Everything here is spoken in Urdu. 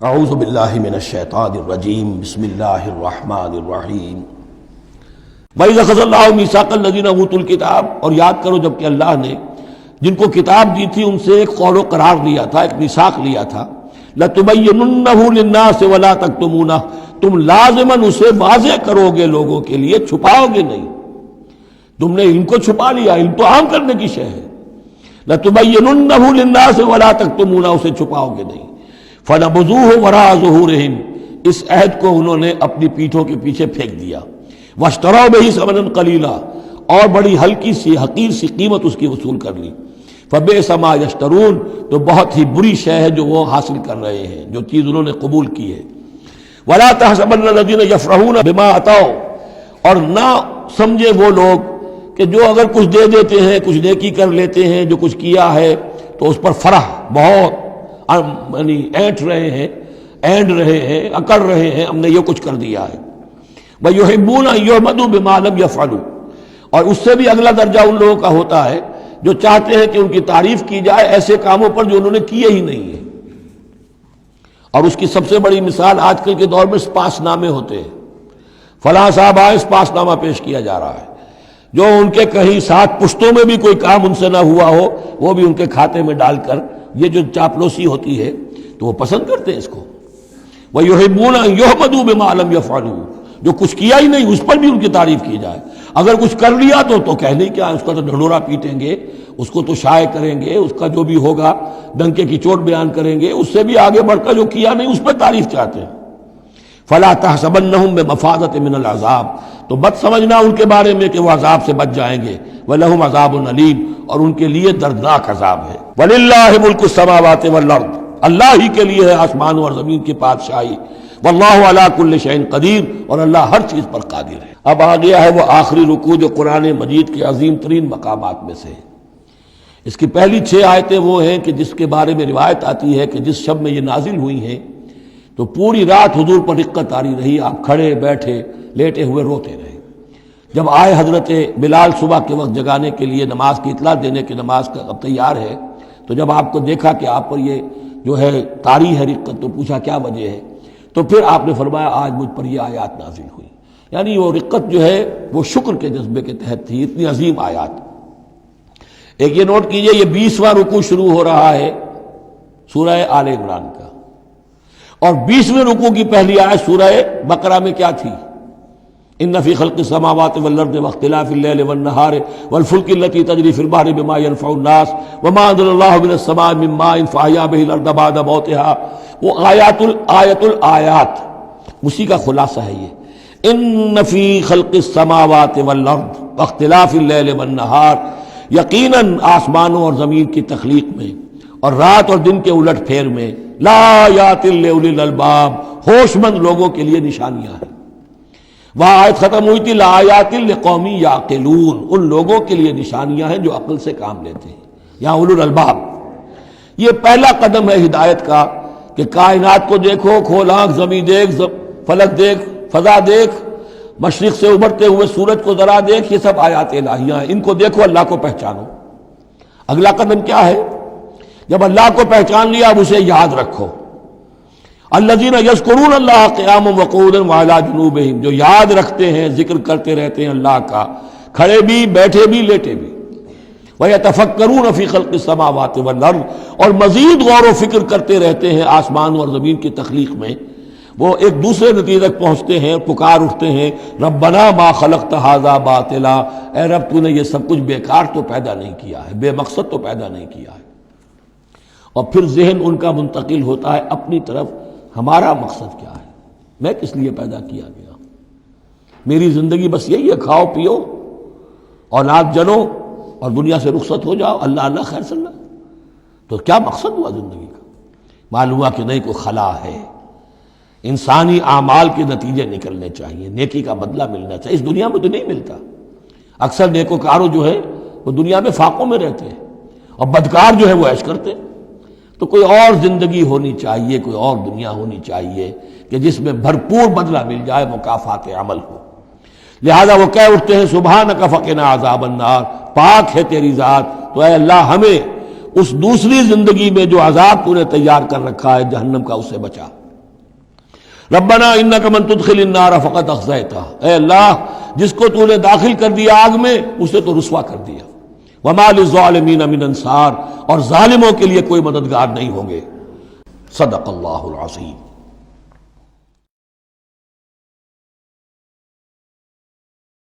اعوذ باللہ من الشیطان الرجیم بسم اللہ الرحمن الرحیم وَإِذَا أَخَذَ اللَّهُ مِيثَاقَ الَّذِينَ أُوتُوا الْكِتَابَ، اور یاد کرو جب کہ اللہ نے جن کو کتاب دی تھی ان سے ایک قول و قرار لیا تھا، ایک میثاق لیا تھا، لَتُبَيِّنُنَّهُ لِلنَّاسِ وَلَا تَكْتُمُونَهُ، تم لازماً اسے واضح کرو گے لوگوں کے لیے، چھپاؤ گے نہیں۔ تم نے علم کو چھپا لیا، علم تو عام کرنے کی شے ہے۔ لَتُبَيِّنُنَّهُ لِلنَّاسِ وَلَا تَكْتُمُونَهُ، اسے چھپاؤ گے نہیں۔ فَنَبَذُوهُ وَرَاءَ ظُهُورِهِمْ، اس عہد کو انہوں نے اپنی پیٹھوں کے پیچھے پھینک دیا۔ وَاشْتَرَوْا بِهِ ثَمَنًا قَلِيلًا، اور بڑی ہلکی سی حقیر سی قیمت اس کی وصول کر لی۔ فَبِئْسَ مَا يَشْتَرُونَ، تو بہت ہی بری شے ہے جو وہ حاصل کر رہے ہیں، جو چیز انہوں نے قبول کی ہے۔ وَلَا تَحْسَبَنَّ الَّذِينَ يَفْرَحُونَ بِمَا أَتَوْا، اور نہ سمجھے وہ لوگ کہ جو اگر کچھ دے دیتے ہیں، کچھ نیکی کر لیتے ہیں، جو کچھ کیا ہے تو اس پر فرح بہت یعنی اینٹ رہے ہیں، اینڈ رہے ہیں، اکڑ رہے ہیں، ہم نے یہ کچھ کر دیا ہے۔ وَيُحِبُّونَ أَن يُحْمَدُوا بِمَا لَمْ يَفْعَلُوا، اور اس سے بھی اگلا درجہ ان لوگوں کا ہوتا ہے جو چاہتے ہیں کہ ان کی تعریف کی جائے ایسے کاموں پر جو انہوں نے کیے ہی نہیں ہیں۔ اور اس کی سب سے بڑی مثال آج کل کے دور میں سپاس نامے ہوتے ہیں، فلاں صاحب آئے سپاس نامہ پیش کیا جا رہا ہے، جو ان کے کہیں ساتھ پشتوں میں بھی کوئی کام ان سے نہ ہوا ہو وہ بھی ان کے کھاتے میں ڈال کر، یہ جو چاپلوسی ہوتی ہے تو وہ پسند کرتے ہیں اس کو۔ وَيُحِبُّونَ أَن يُحْمَدُوا بِمَا لَمْ يَفْعَلُوا، جو کچھ کیا ہی نہیں اس پر بھی ان کی تعریف کی جائے، اگر کچھ کر لیا تو کہنے کیا، اس کا تو ڈھنڈورا پیٹیں گے، اس کو تو شائع کریں گے، اس کا جو بھی ہوگا ڈنکے کی چوٹ بیان کریں گے، اس سے بھی آگے بڑھ کر جو کیا نہیں اس پر تعریف چاہتے ہیں۔ فَلَا تَحْسَبَنَّهُم بِمَفَازَةٍ مِّنَ الْعَذَابِ، تو مت سمجھنا ان کے بارے میں کہ وہ عذاب سے بچ جائیں گے۔ وَلَهُمْ عَذَابٌ أَلِيمٌ، اور ان کے لیے دردناک عذاب ہے۔ وَلِلَّهِ مُلْكُ السَّمَاوَاتِ وَالْأَرْضِ، اللہ ہی کے لیے ہے آسمانوں اور زمین کی بادشاہی۔ وَاللَّهُ عَلَىٰ كُلِّ شَيْءٍ قَدِيرٌ، اور اللہ ہر چیز پر قادر ہے۔ اب آ گیا ہے وہ آخری رکوع جو قرآن مجید کے عظیم ترین مقامات میں سے ہے۔ اس کی پہلی 6 آیتیں وہ ہیں کہ جس کے بارے میں روایت آتی ہے کہ جس شب میں یہ نازل ہوئی ہیں تو پوری رات حضور پر رقت آری رہی، آپ کھڑے بیٹھے لیٹے ہوئے روتے رہے۔ جب آئے حضرت بلال صبح کے وقت جگانے کے لیے نماز کی اطلاع دینے کہ نماز کا اب تیار ہے، تو جب آپ کو دیکھا کہ آپ پر یہ جو ہے طاری ہے رقت، تو پوچھا کیا وجہ ہے، تو پھر آپ نے فرمایا آج مجھ پر یہ آیات نازل ہوئی۔ یعنی وہ رقت جو ہے وہ شکر کے جذبے کے تحت تھی، اتنی عظیم آیات۔ ایک یہ نوٹ کیجئے، یہ 20واں رکوع شروع ہو رہا ہے سورہ آل عمران کا، اور 20ویں رکوع کی پہلی آیت سورہ بقرہ میں کیا تھی؟ ان فی خلق السماوات والارض واختلاف اللیل والنہار والفلک التی تجری فی البحر بما ينفع الناس وما انزل اللہ من السماء من ماء فاحیا به الارض بعد موتها، وہ آیات الآیات، اسی کا خلاصہ ہے یہ۔ ان فی خلق السماوات والارض واختلاف اللیل والنہار، یقیناً آسمانوں اور زمین کی تخلیق میں اور رات اور دن کے الٹ پھیر میں، لآیات لأولی الالباب، ہوش مند لوگوں کے لیے نشانیاں ہیں۔ وہاں آیت ختم ہوئی تھی لآیات لقوم یعقلون، ان لوگوں کے لیے نشانیاں ہیں جو عقل سے کام لیتے ہیں، یہاں اولو الالباب۔ یہ پہلا قدم ہے ہدایت کا کہ کائنات کو دیکھو، کھول آنکھ، زمین دیکھ، فلک دیکھ، فضا دیکھ، مشرق سے ابھرتے ہوئے سورج کو ذرا دیکھ، یہ سب آیات الہیہ ہیں، ان کو دیکھو، اللہ کو پہچانو۔ اگلا قدم کیا ہے؟ جب اللہ کو پہچان لیا اب اسے یاد رکھو۔ الذین یذکرون اللہ قیاما وقعودا وعلی جنوبہم، جو یاد رکھتے ہیں، ذکر کرتے رہتے ہیں اللہ کا، کھڑے بھی، بیٹھے بھی، لیٹے بھی۔ وَيَتَفَكَّرُونَ فِي خَلْقِ السَّمَاوَاتِ وَالْأَرْضِ، اور مزید غور و فکر کرتے رہتے ہیں آسمان اور زمین کی تخلیق میں۔ وہ ایک دوسرے نتیجے تک پہنچتے ہیں، پکار اٹھتے ہیں، ربنا ما خلقت ھذا باطلا، اے رب تو نے یہ سب کچھ بیکار تو پیدا نہیں کیا ہے، بے مقصد تو پیدا نہیں کیا ہے۔ اور پھر ذہن ان کا منتقل ہوتا ہے اپنی طرف، ہمارا مقصد کیا ہے، میں کس لیے پیدا کیا گیا، میری زندگی بس یہی ہے، کھاؤ پیو اولاد جنو اور دنیا سے رخصت ہو جاؤ، اللہ اللہ خیر صلی اللہ۔ تو کیا مقصد ہوا زندگی کا؟ معلوم ہوا کہ نہیں، کوئی خلا ہے، انسانی اعمال کے نتیجے نکلنے چاہیے، نیکی کا بدلہ ملنا چاہیے۔ اس دنیا میں تو نہیں ملتا، اکثر نیکوکاروں جو ہے وہ دنیا میں فاقوں میں رہتے ہیں اور بدکار جو ہے وہ عیش کرتے ہیں۔ تو کوئی اور زندگی ہونی چاہیے، کوئی اور دنیا ہونی چاہیے کہ جس میں بھرپور بدلہ مل جائے، مکافات عمل ہو۔ لہذا وہ کہہ اٹھتے ہیں سبحانک فقنا عذاب النار، پاک ہے تیری ذات، تو اے اللہ ہمیں اس دوسری زندگی میں جو عذاب تو نے تیار کر رکھا ہے جہنم کا، اس سے بچا۔ ربنا انک من تدخل النار فقد اخزیتہ، اے اللہ جس کو تو نے داخل کر دیا آگ میں اسے تو رسوا کر دیا، وما للظالمین من انصار، اور ظالموں کے لیے کوئی مددگار نہیں ہوں گے۔ صدق اللہ العظیم۔